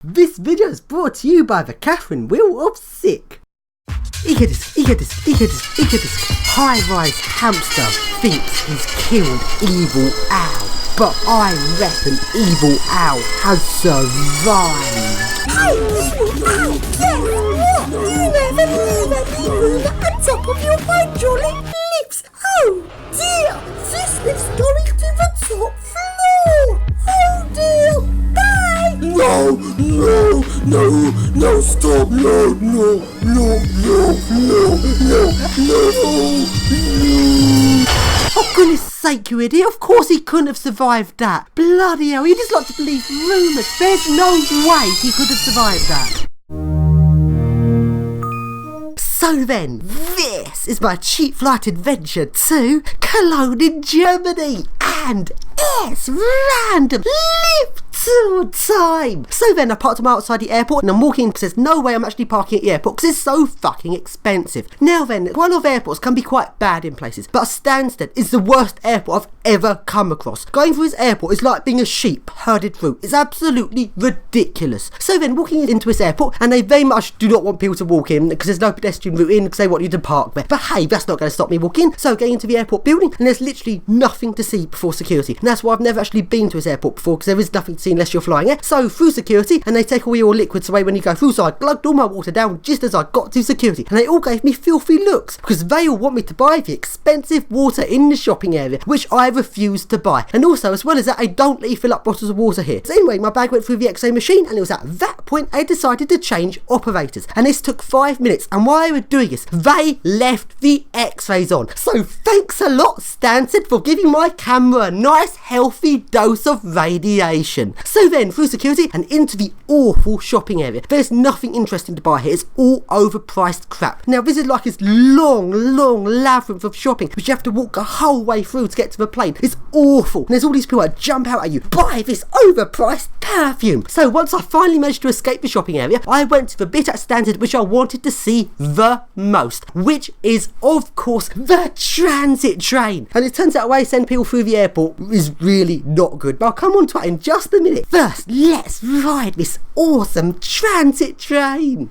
This video is brought to you by the Catherine Wheel of Sick. Egoist. High-rise hamster thinks he's killed evil owl, but I reckon evil owl has survived. Hey, evil owl, guess what? You never knew that you move at the top of your hydraulic lifts. Oh dear, this lift's going to the top floor. Oh dear, bye. No, stop, no. Oh goodness sake, you idiot, of course he couldn't have survived that. Bloody hell, you just like to believe rumours. There's no way he could have survived that. So then, this is my cheap flight adventure to Cologne in Germany, and it's random lift tour time. So then I parked them outside the airport and I'm walking because there's no way I'm actually parking at the airport because it's so fucking expensive. Now then, one of airports can be quite bad in places, but Stansted is the worst airport I've ever come across. Going through this airport is like being a sheep herded through. It's absolutely ridiculous. So then walking into this airport, and they very much do not want people to walk in because there's no pedestrian route in because they want you to park there. But hey, that's not going to stop me walking. So getting into the airport building, and there's literally nothing to see before security. And that's why I've never actually been to this airport before, because there is nothing to see unless you're flying it. So through security, and they take all your liquids away when you go through, so I glugged all my water down just as I got to security, and they all gave me filthy looks because they all want me to buy the expensive water in the shopping area, which I refused to buy. And also, as well as that, I don't let you fill up bottles of water here. So anyway, my bag went through the X-ray machine, and it was at that point I decided to change operators, and this took 5 minutes, and while they were doing this, they left the X-rays on. So thanks a lot, Stansted, for giving my camera a nice healthy dose of radiation. So then through security and into the awful shopping area. There's nothing interesting to buy here. It's all overpriced crap. Now this is like this long labyrinth of shopping which you have to walk the whole way through to get to the plane. It's awful. And there's all these people that jump out at you, buy this overpriced perfume. So once I finally managed to escape the shopping area, I went to the bit at Stansted which I wanted to see the most, which is of course the transit train. And it turns out the way I send people through the airport is really not good, but I'll come on to it in just a minute. First, let's ride this awesome transit train.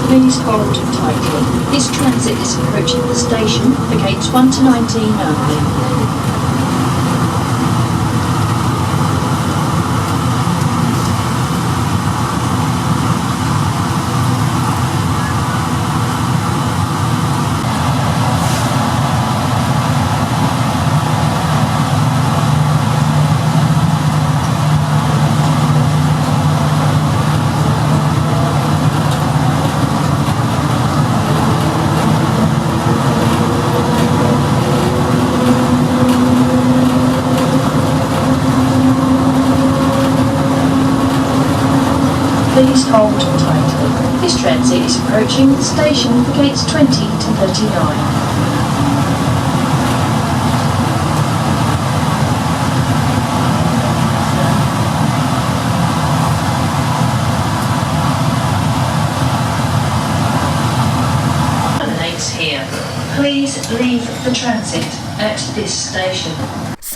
Please hold tightly. This transit is approaching the station for gates 1 to 19 only. Please hold tightly. This transit is approaching the station for gates 20 to 39. Here. Please leave the transit at this station.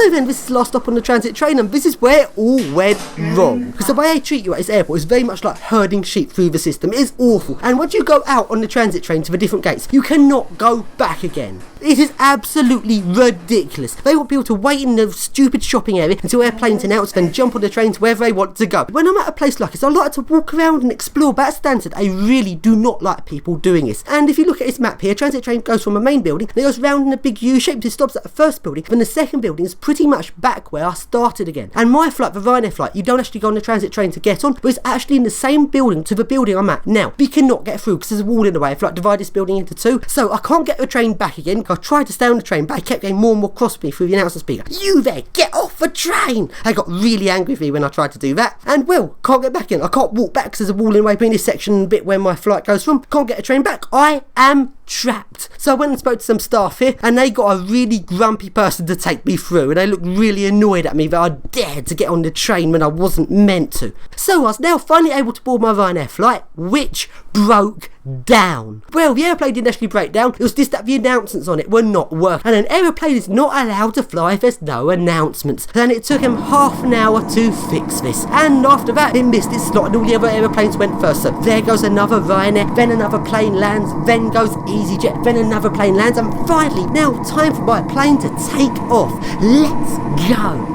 So then this is the last stop on the transit train, and this is where it all went wrong. Because the way they treat you at this airport is very much like herding sheep through the system. It is awful. And once you go out on the transit train to the different gates, you cannot go back again. It is absolutely ridiculous. They want people to wait in the stupid shopping area until airplanes announce, then jump on the train to wherever they want to go. When I'm at a place like this, I like to walk around and explore, but at Stansted, I really do not like people doing this. And if you look at this map here, transit train goes from a main building, and it goes round in a big U shape, it stops at the first building, then the second building is pretty much back where I started again. And my flight, the Ryanair flight, you don't actually go on the transit train to get on, but it's actually in the same building to the building I'm at now. We cannot get through because there's a wall in the way. I've like divided this building into two, so I can't get the train back again. I tried to stay on the train, but I kept getting more and more cross with me through the announcer speaker. You there, get off the train! I got really angry with me when I tried to do that. And well, can't get back in. I can't walk back because there's a wall in the way between this section and the bit where my flight goes from. Can't get a train back. I am trapped. So I went and spoke to some staff here, and they got a really grumpy person to take me through, and they looked really annoyed at me that I dared to get on the train when I wasn't meant to. So I was now finally able to board my Ryanair flight, which broke down. Well, the aeroplane didn't actually break down. It was just that the announcements on it were not working, and an aeroplane is not allowed to fly if there's no announcements. And it took him half an hour to fix this, and after that it missed its slot and all the other aeroplanes went first. So there goes another Ryanair, then another plane lands, then goes EasyJet, then another plane lands, and finally now time for my plane to take off. Let's go.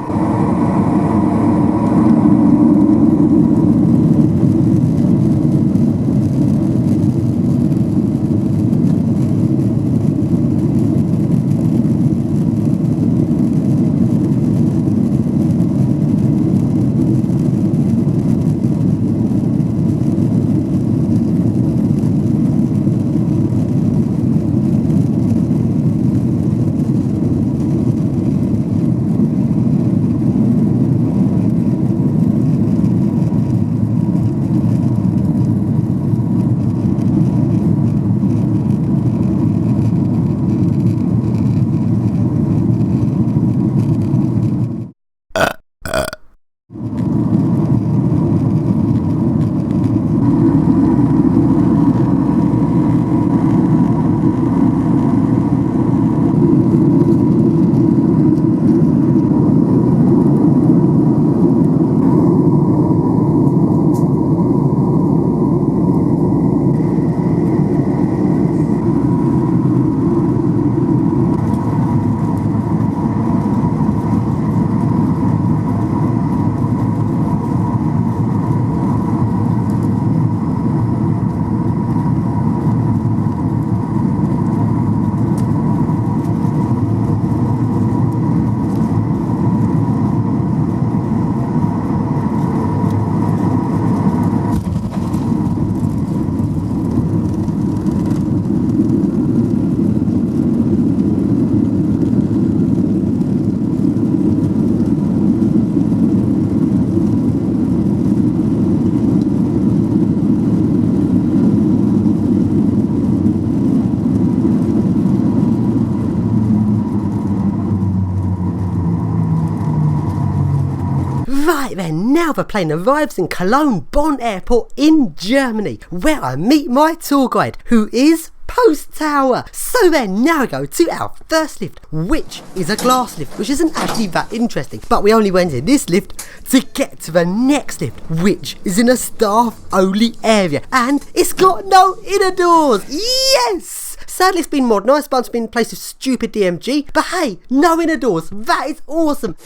Right then, now the plane arrives in Cologne Bonn Airport in Germany, where I meet my tour guide, who is Post Tower. So then, now we go to our first lift, which is a glass lift, which isn't actually that interesting, but we only went in this lift to get to the next lift, which is in a staff-only area, and it's got no inner doors. Yes! Sadly, it's been modernised, but it's been in place of stupid DMG, but hey, no inner doors. That is awesome.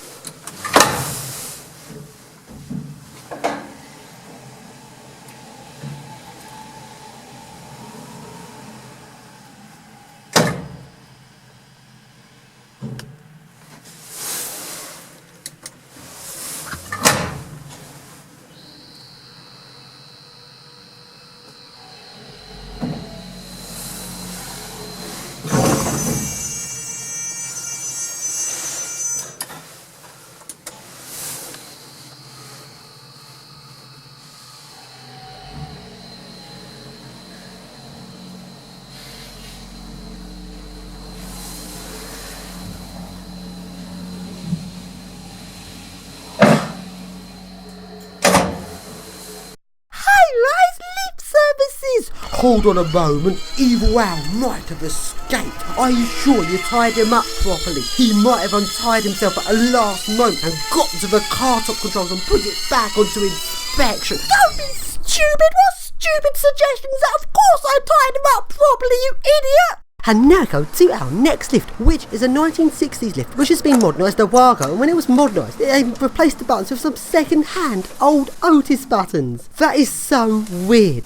hold on a moment, Evil Al might have escaped. Are you sure you tied him up properly? He might have untied himself at the last moment and got to the car top controls and put it back onto inspection. Don't be stupid! What stupid suggestions? Of course I tied him up properly, you idiot! And now go to our next lift, which is a 1960s lift, which has been modernised a while ago, and when it was modernised, they replaced the buttons with some second-hand old Otis buttons. That is so weird.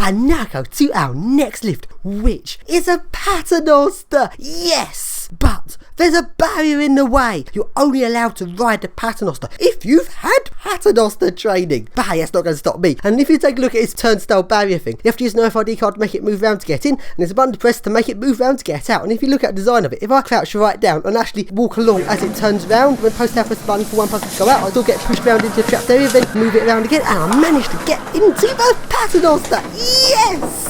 And now go to our next lift, which is a Paternoster. Yes! But there's a barrier in the way. You're only allowed to ride the Paternoster if you've had Paternoster training. But hey, that's not going to stop me. And if you take a look at his turnstile barrier thing, you have to use an RFID card to make it move round to get in, and there's a button to press to make it move round to get out. And if you look at the design of it, if I crouch right down and actually walk along as it turns round, when post press the button for one person to go out, I still get pushed round into the trapped area, then move it around again, and I managed to get into the Paternoster. Yes!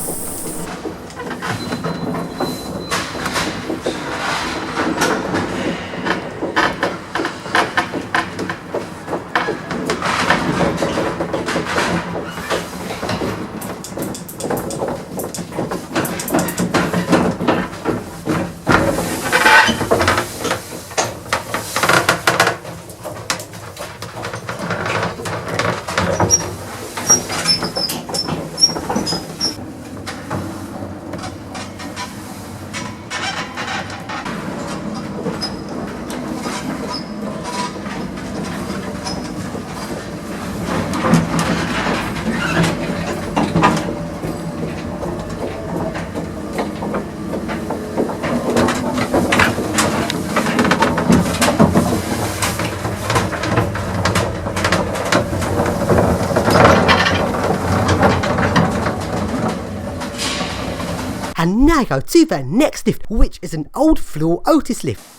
And now go to the next lift, which is an old floor Otis lift.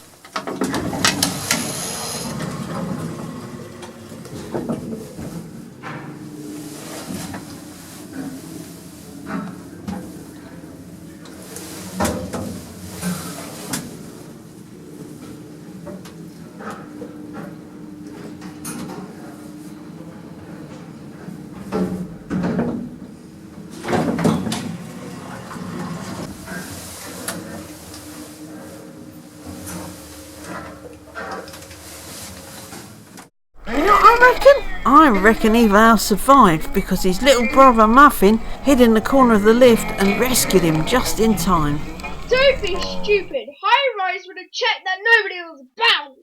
I reckon Evil Al survived because his little brother Muffin hid in the corner of the lift and rescued him just in time. Don't be stupid. High-rise would have checked that nobody was about.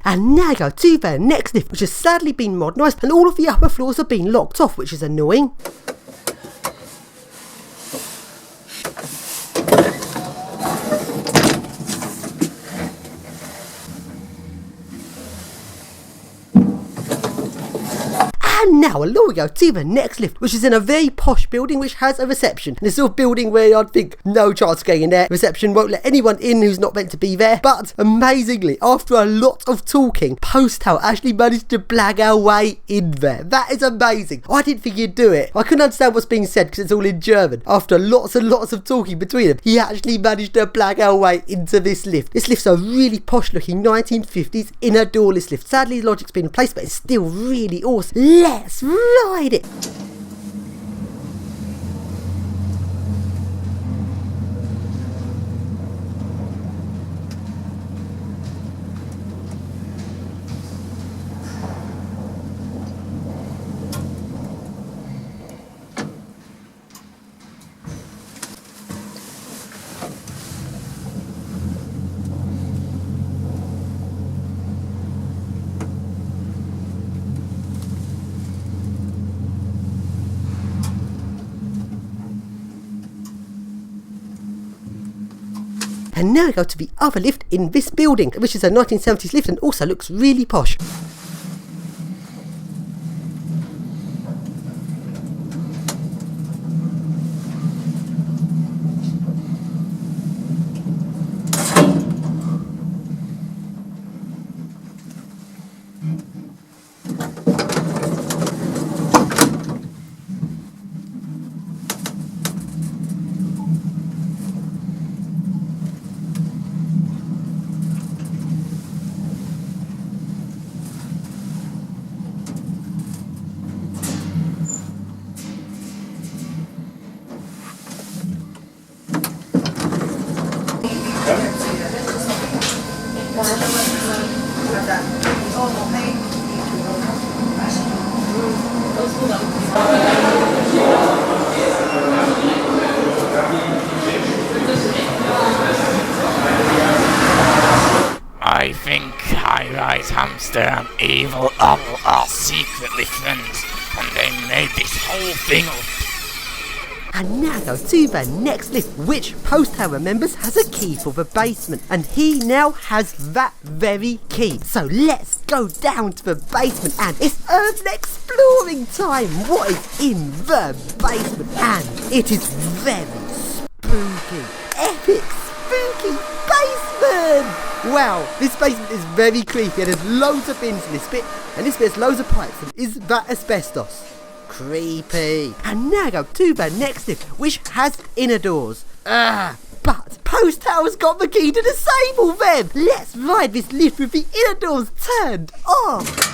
And now go to the next lift, which has sadly been modernised, and all of the upper floors have been locked off, which is annoying. And now along we go to the next lift, which is in a very posh building which has a reception. And it's a sort of building where I'd think no chance of getting in there. Reception won't let anyone in who's not meant to be there. But amazingly, after a lot of talking, Postal actually managed to blag our way in there. That is amazing. I didn't think he'd do it. I couldn't understand what's being said because it's all in German. After lots and lots of talking between them, he actually managed to blag our way into this lift. This lift's a really posh looking 1950s inner doorless lift. Sadly, the logic's been in place, but it's still really awesome. Let's ride it! And now we go to the other lift in this building, which is a 1970s lift and also looks really posh. I think High-Rise Hamster and Evil Owl are secretly friends, and they made this whole thing up. And now go to the next lift, which Post Tower remembers has a key for the basement, and he now has that very key. So let's go down to the basement, and it's an exploring time. What is in the basement? And it is very spooky, epic, spooky basement. Wow, this basement is very creepy, and there's loads of bins in this bit, and this bit has loads of pipes, and is that asbestos? Creepy. And now go to the next lift, which has inner doors. But Post Tower's got the key to disable them. Let's ride this lift with the inner doors turned off.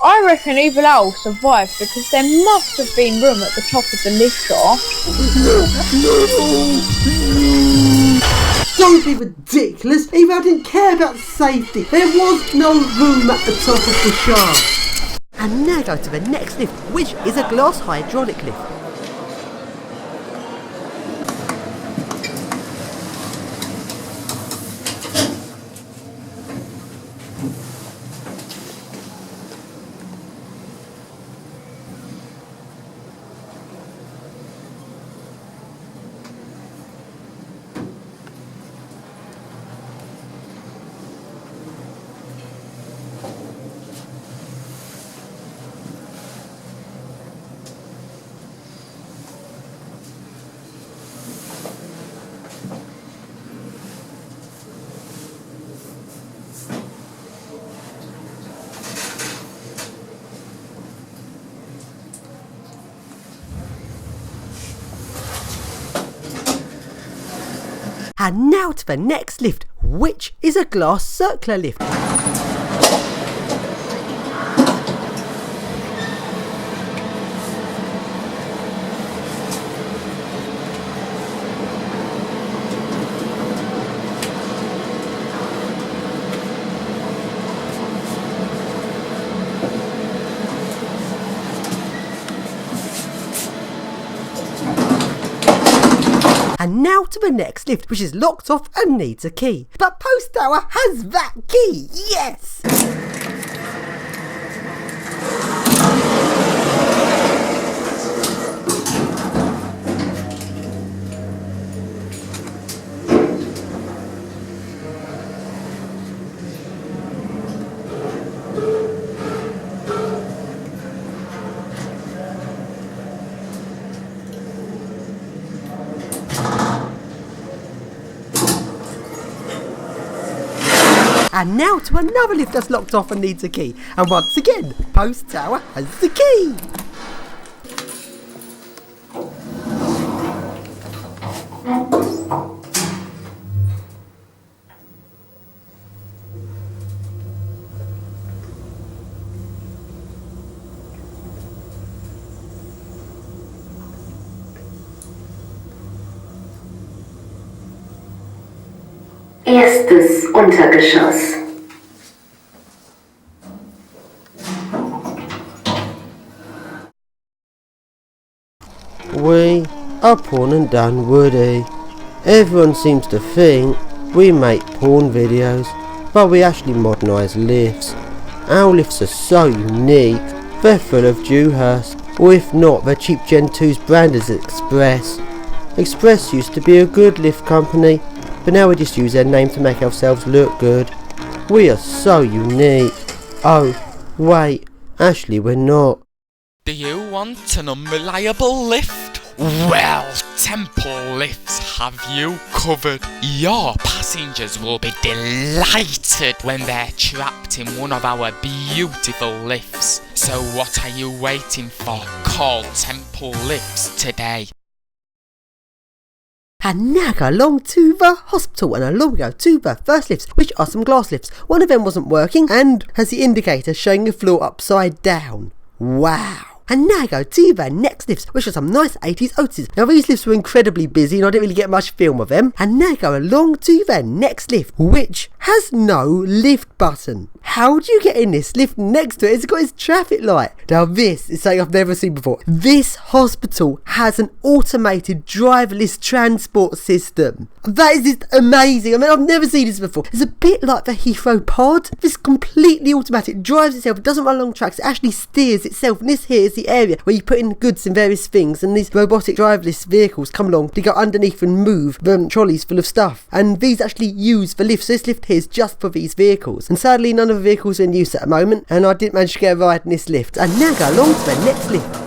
I reckon Evil Owl survived because there must have been room at the top of the lift shaft. Don't be ridiculous. Evil Owl didn't care about safety. There was no room at the top of the shaft. And now go to the next lift, which is a glass hydraulic lift. And now to the next lift, which is a glass circular lift. And now to the next lift, which is locked off and needs a key. But Post Tower has that key, yes! And now to another lift that's locked off and needs a key. And once again, Post Tower has the key. Erstes Untergeschoss. We are Porn and Done Woody. Everyone seems to think we make porn videos, but we actually modernise lifts. Our lifts are so unique, they're full of Dewhurst, or if not, they're cheap Gen 2's brand as Express. Express used to be a good lift company, but now we just use their name to make ourselves look good. We are so unique. Oh, wait, actually we're not. Do you want an unreliable lift? Well, Temple Lifts have you covered. Your passengers will be delighted when they're trapped in one of our beautiful lifts. So what are you waiting for? Call Temple Lifts today. And now go along to the hospital, and along we go to the first lifts, which are some glass lifts. One of them wasn't working and has the indicator showing the floor upside down. Wow. And now go to the next lifts, which are some nice 80s Otis. Now these lifts were incredibly busy and I didn't really get much film of them. And now go along to the next lift, which has no lift button. How do you get in this lift? Next to it, it's got its traffic light. Now this is something I've never seen before. This hospital has an automated driverless transport system. That is just amazing. I mean, I've never seen this before. It's a bit like the Heathrow pod. This completely automatic, drives itself, it doesn't run along tracks, it actually steers itself. And this here is the area where you put in goods and various things, and these robotic driverless vehicles come along to go underneath and move trolleys full of stuff. And these actually use the lift. So this lift here is just for these vehicles. And sadly, none of the vehicles are in use at the moment, and I didn't manage to get a ride in this lift. And now go along to the next lift.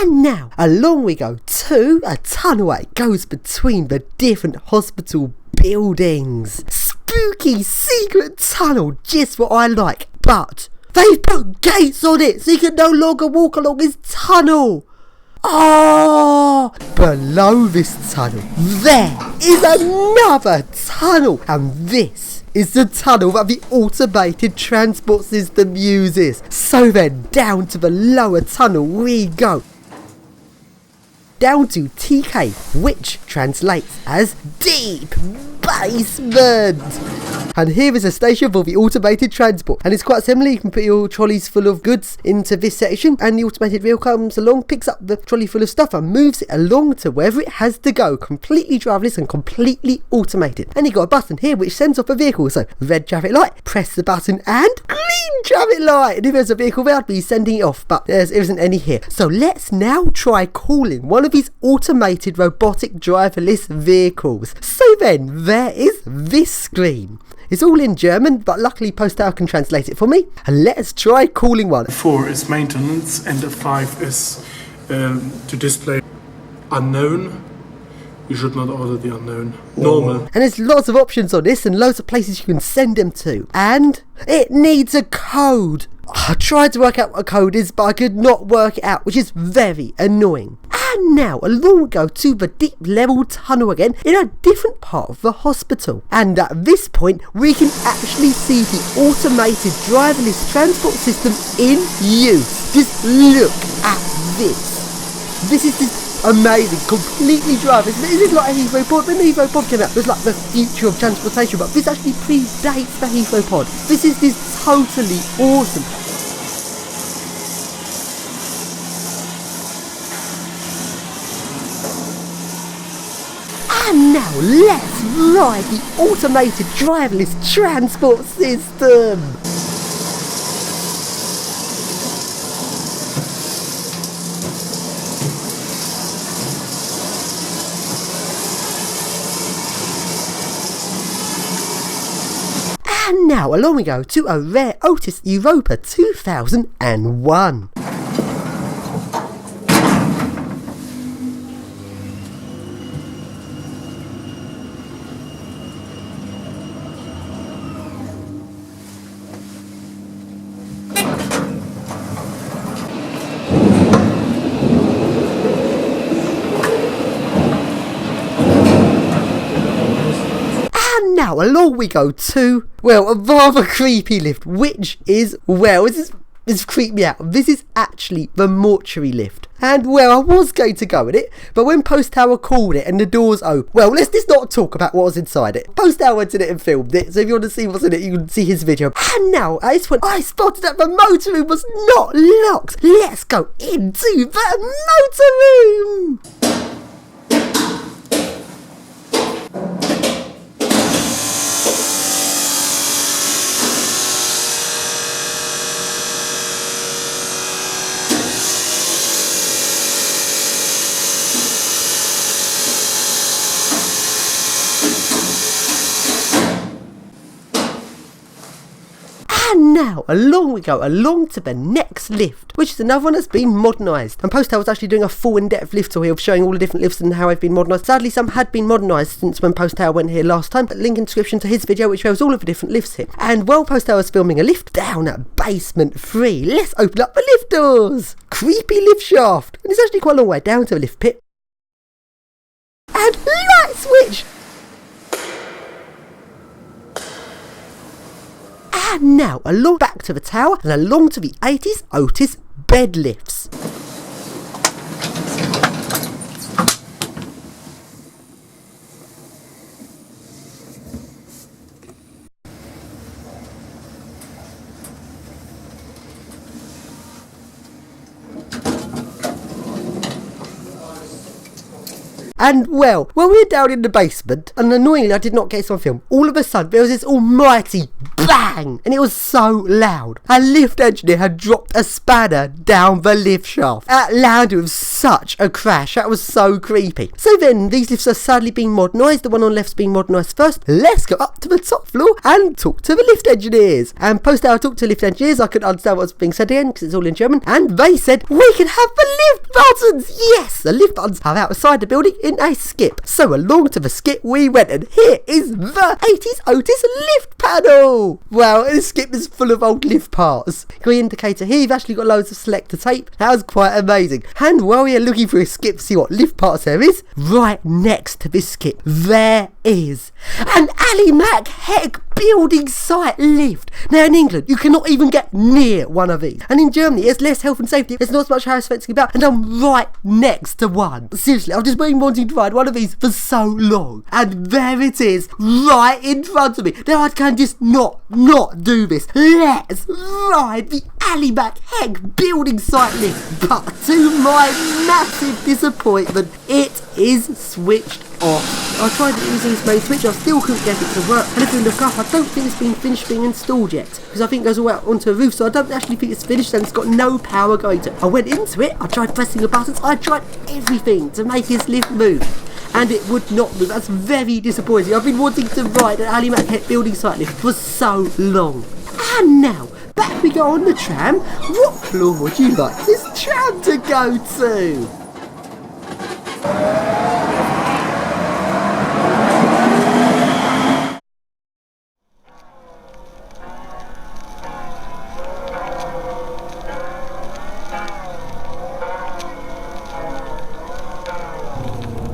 And now, along we go to a tunnel. It goes between the different hospital buildings. Spooky secret tunnel, just what I like. But they've put gates on it, so you can no longer walk along this tunnel. Oh, below this tunnel, there is another tunnel. And this is the tunnel that the automated transport system uses. So then, down to the lower tunnel we go. Down to TK, which translates as deep basement. And here is a station for the automated transport, and it's quite similar. You can put your trolleys full of goods into this section, and the automated vehicle comes along, picks up the trolley full of stuff and moves it along to wherever it has to go, completely driverless and completely automated. And you got a button here which sends off a vehicle, so red traffic light, press the button, and green traffic light. And if there's a vehicle there, I'd be sending it off, but there isn't any here. So let's now try calling one of these automated robotic driverless vehicles. So then, there is this screen. It's all in German, but luckily Post Tower can translate it for me. And let's try calling one. 4 is maintenance, and the 5 is to display unknown. You should not order the unknown. Normal. And there's lots of options on this and loads of places you can send them to. And it needs a code. I tried to work out what a code is, but I could not work it out, which is very annoying. And now along we go to the deep level tunnel again in a different part of the hospital. And at this point we can actually see the automated driverless transport system in use. Just look at this. This is just amazing, completely driverless. This is like a Heathrow pod. When the Heathrow pod came out, it was like the future of transportation, but this actually predates the Heathrow pod. This is just totally awesome. And now let's ride the automated driverless transport system. And now along we go to a rare Otis Europa 2001. Now along we go to, well, a rather creepy lift, which is, well, this creeped me out. This is actually the mortuary lift. And, well, I was going to go in it, but when Post Tower called it and the doors opened, well, let's just not talk about what was inside it. Post Tower went in it and filmed it, so if you want to see what's in it, you can see his video. And now, at this point, I spotted that the motor room was not locked. Let's go into the motor room. And And now, along we go, along to the next lift, which is another one that's been modernised. And Post was actually doing a full in-depth lift tour here of showing all the different lifts and how they've been modernised. Sadly, some had been modernised since when Post went here last time. Link in the description to his video, which shows all of the different lifts here. And while Post was filming a lift down at basement 3, let's open up the lift doors. Creepy lift shaft. And it's actually quite a long way down to the lift pit. And light switch. And now, along back to the tower and along to the 80s Otis bed lifts. And well, when we were down in the basement, and annoyingly I did not get this on film, all of a sudden there was this almighty bang, and it was so loud. A lift engineer had dropped a spanner down the lift shaft. That landed with such a crash. That was so creepy. So then, these lifts are sadly being modernised. The one on left's being modernised first. Let's go up to the top floor and talk to the lift engineers. And post I talked to lift engineers, I couldn't understand what was being said again because it's all in German. And they said, we can have the lift buttons. Yes, the lift buttons are outside the building in a skip. So along to the skip we went, and here is the 80s Otis lift panel. Well, this skip is full of old lift parts. Green indicator here, you've actually got loads of selector tape. That was quite amazing. And while we are looking for a skip to see what lift parts there is, right next to this skip there is an Ali Mac Heck building site lift. Now in England you cannot even get near one of these, and in Germany there's less health and safety, there's not as much house fencing about, and I'm right next to one. Seriously, I've just been wanting to ride one of these for so long, and there it is right in front of me. Now I can just not do this. Let's ride the Ali Mac Heck building site lift, but to my massive disappointment it is switched off. I tried using its main switch, I still couldn't get it to work, and if we look up I don't think it's been finished being installed yet, because I think it goes all out onto a roof, so I don't actually think it's finished and it's got no power going to it. I went into it, I tried pressing the buttons, I tried everything to make this lift move, and it would not move. That's very disappointing. I've been wanting to ride an Ali Mac Heck building site lift for so long. And now, back we go on the tram. What floor would you like this tram to go to?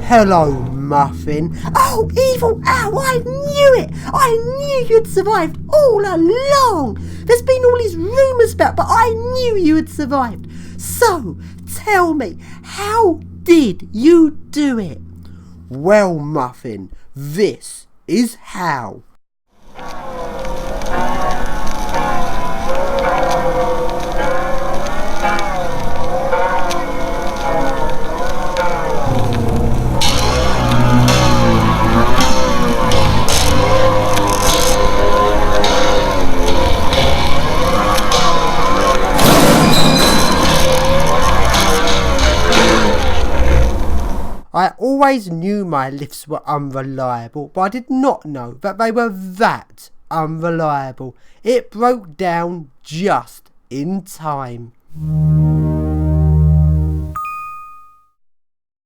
Hello, Muffin. Oh, evil owl, I knew it. I knew you'd survived all along. There's been all these rumours about, but I knew you had survived. So, tell me, how did you do it? Well, Muffin, this is how. I always knew my lifts were unreliable, but I did not know that they were that unreliable. It broke down just in time.